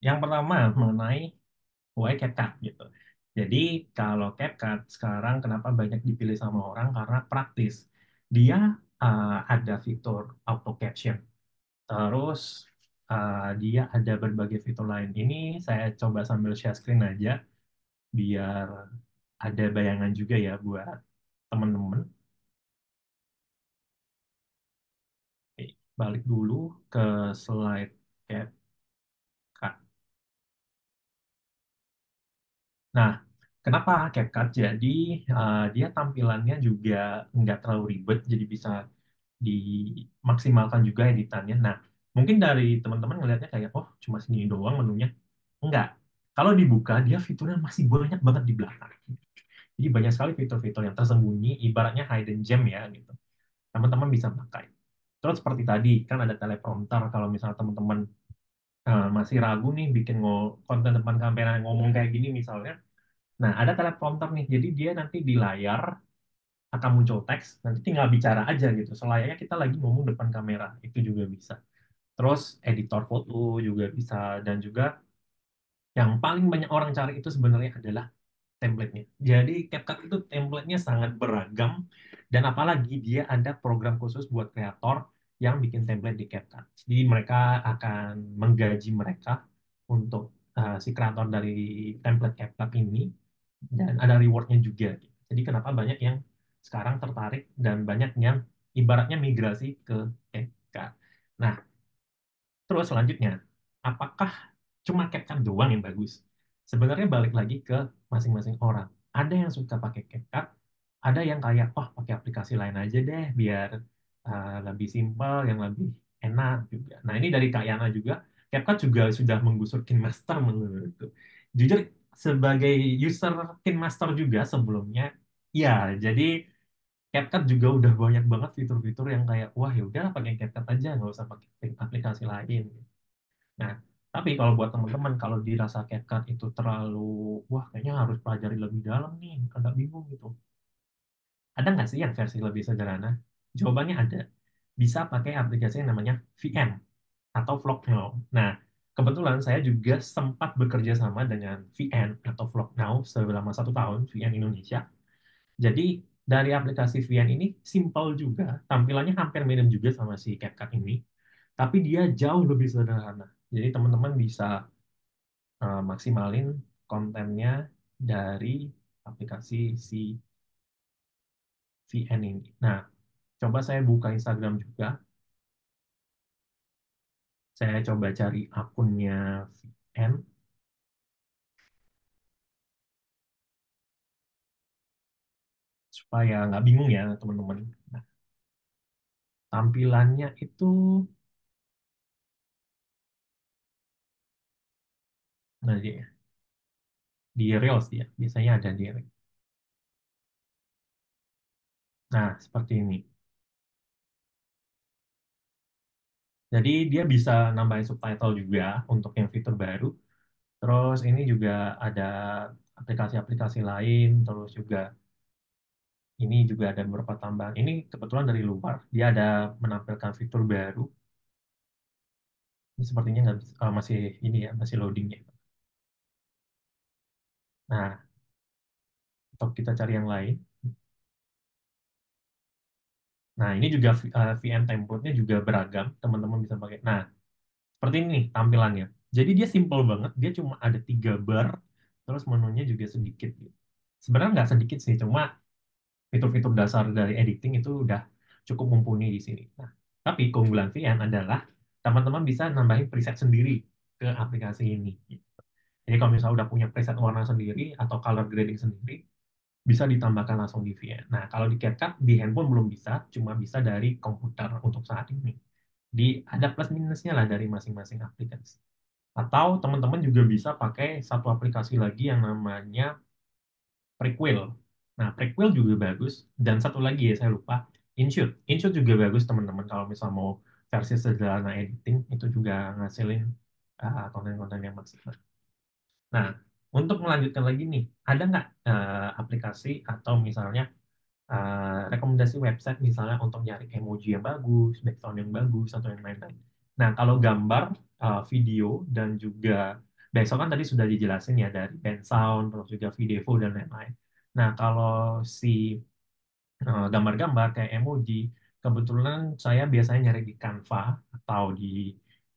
Yang pertama mengenai why CapCut gitu. Jadi kalau CapCut sekarang kenapa banyak dipilih sama orang karena praktis. Dia ada fitur auto caption. Terus dia ada berbagai fitur lain. Ini saya coba sambil share screen aja biar ada bayangan juga ya buat teman-teman. Oke, balik dulu ke slide CapCut. Nah, kenapa CapCut? Jadi dia tampilannya juga nggak terlalu ribet, jadi bisa dimaksimalkan juga editannya. Nah, mungkin dari teman-teman ngelihatnya kayak, oh cuma segini doang menunya. Enggak. Kalau dibuka, dia fiturnya masih banyak banget di belakang. Jadi banyak sekali fitur-fitur yang tersembunyi, ibaratnya hidden gem ya gitu. Teman-teman bisa pakai. Terus seperti tadi, kan ada teleprompter kalau misalnya teman-teman masih ragu nih bikin konten depan kamera ngomong kayak gini misalnya. Nah, ada teleprompter nih. Jadi dia nanti di layar akan muncul teks, nanti tinggal bicara aja gitu. Selayaknya kita lagi ngomong depan kamera, itu juga bisa. Terus editor foto juga bisa, dan juga yang paling banyak orang cari itu sebenarnya adalah template-nya. Jadi CapCut itu template-nya sangat beragam, dan apalagi dia ada program khusus buat kreator yang bikin template di CapCut. Jadi mereka akan menggaji mereka untuk si kreator dari template CapCut ini, dan ada reward-nya juga. Jadi kenapa banyak yang sekarang tertarik dan banyak yang ibaratnya migrasi ke CapCut. Nah, terus selanjutnya, apakah cuma CapCut doang yang bagus? Sebenarnya balik lagi ke masing-masing orang. Ada yang suka pakai CapCut, ada yang kayak, oh pakai aplikasi lain aja deh, biar lebih simpel, yang lebih enak juga. Nah ini dari Kak Yana juga, CapCut juga sudah menggusur KineMaster menurutku. Jujur, sebagai user KineMaster juga sebelumnya, ya jadi CapCut juga udah banyak banget fitur-fitur yang kayak, wah ya udah pakai CapCut aja, nggak usah pakai aplikasi lain. Nah, tapi kalau buat teman-teman, kalau dirasa CapCut itu terlalu, wah kayaknya harus pelajari lebih dalam nih, agak bingung gitu. Ada nggak sih yang versi lebih sederhana? Jawabannya ada. Bisa pakai aplikasi yang namanya VM atau VlogNow. Nah, kebetulan saya juga sempat bekerja sama dengan VN atau VlogNow selama 1 tahun, VN Indonesia. Jadi dari aplikasi VN ini simple juga, tampilannya hampir mirip juga sama si CapCut ini, tapi dia jauh lebih sederhana. Jadi teman-teman bisa maksimalin kontennya dari aplikasi si VN ini. Nah, coba saya buka Instagram juga. Saya coba cari akunnya VN supaya nggak bingung ya teman-teman. Nah, tampilannya itu, nah di Reels ya, biasanya ada di Reels. Nah, seperti ini. Jadi dia bisa nambahin subtitle juga untuk yang fitur baru. Terus ini juga ada aplikasi-aplikasi lain, terus juga ini juga ada beberapa tambahan. Ini kebetulan dari luar, dia ada menampilkan fitur baru. Ini sepertinya nggak masih ini ya, masih loading ya. Nah, untuk kita cari yang lain. Nah, ini juga VM template-nya juga beragam, teman-teman bisa pakai. Nah, seperti ini nih tampilannya. Jadi dia simple banget, dia cuma ada 3 bar, terus menunya juga sedikit. Sebenarnya nggak sedikit sih, cuma fitur-fitur dasar dari editing itu udah cukup mumpuni di sini. Nah, tapi keunggulan VN adalah teman-teman bisa nambahin preset sendiri ke aplikasi ini. Jadi kalau misalnya udah punya preset warna sendiri atau color grading sendiri, bisa ditambahkan langsung di VN. Nah, kalau di CapCut di handphone belum bisa, cuma bisa dari komputer untuk saat ini. Ada plus minusnya lah dari masing-masing aplikasi. Atau teman-teman juga bisa pakai satu aplikasi lagi yang namanya Prequel. Nah, Prequel juga bagus. Dan satu lagi ya, saya lupa. InShoot. InShoot juga bagus, teman-teman. Kalau misal mau versi sederhana editing, itu juga ngasilin konten-konten yang maksimal. Nah, untuk melanjutkan lagi nih, ada nggak aplikasi atau misalnya rekomendasi website misalnya untuk nyari emoji yang bagus, background yang bagus, atau yang lain-lain. Nah, kalau gambar, video, dan juga besok kan tadi sudah dijelasin ya dari band sound, terus juga video dan lain-lain. Nah, kalau si gambar-gambar kayak emoji, kebetulan saya biasanya nyari di Canva atau di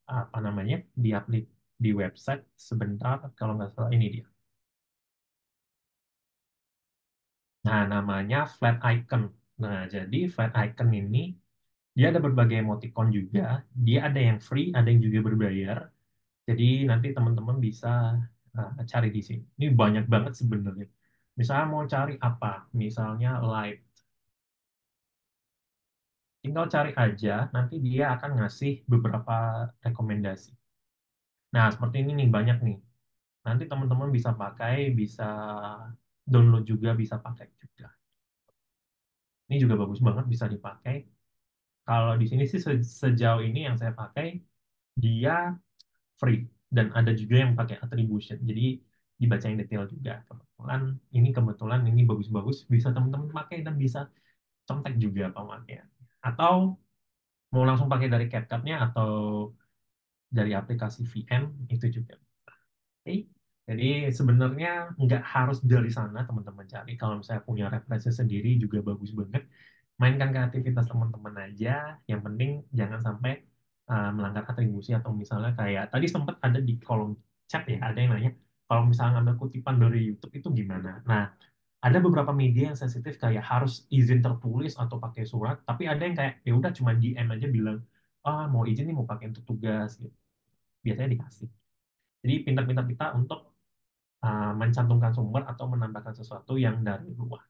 apa namanya di website sebentar kalau nggak salah ini dia. Nah, namanya Flat Icon. Nah, jadi Flat Icon ini dia ada berbagai emoticon juga. Dia ada yang free, ada yang juga berbayar. Jadi nanti teman-teman bisa cari di sini. Ini banyak banget sebenarnya. Misalnya mau cari apa? Misalnya light. Tinggal cari aja, nanti dia akan ngasih beberapa rekomendasi. Nah, seperti ini nih banyak nih. Nanti teman-teman bisa pakai, bisa download juga, bisa pakai juga. Ini juga bagus banget bisa dipakai. Kalau di sini sih sejauh ini yang saya pakai dia free dan ada juga yang pakai attribution. Jadi dibaca yang detail juga. Kebetulan ini bagus-bagus bisa teman-teman pakai dan bisa contek juga pemakaian. Atau mau langsung pakai dari CapCut-nya atau dari aplikasi VM itu juga. Oke. Jadi sebenarnya nggak harus dari sana teman-teman cari. Kalau misalnya punya referensi sendiri juga bagus banget. Mainkan kreativitas teman-teman aja. Yang penting jangan sampai melanggar atribusi atau misalnya kayak tadi sempat ada di kolom chat ya, ada yang nanya kalau misalnya ngambil kutipan dari YouTube itu gimana. Nah, ada beberapa media yang sensitif kayak harus izin tertulis atau pakai surat, tapi ada yang kayak ya udah cuma DM aja bilang mau izin nih mau pakai untuk tugas gitu. Biasanya dikasih. Jadi pintar-pintar kita untuk mencantumkan sumber atau menambahkan sesuatu yang dari luar.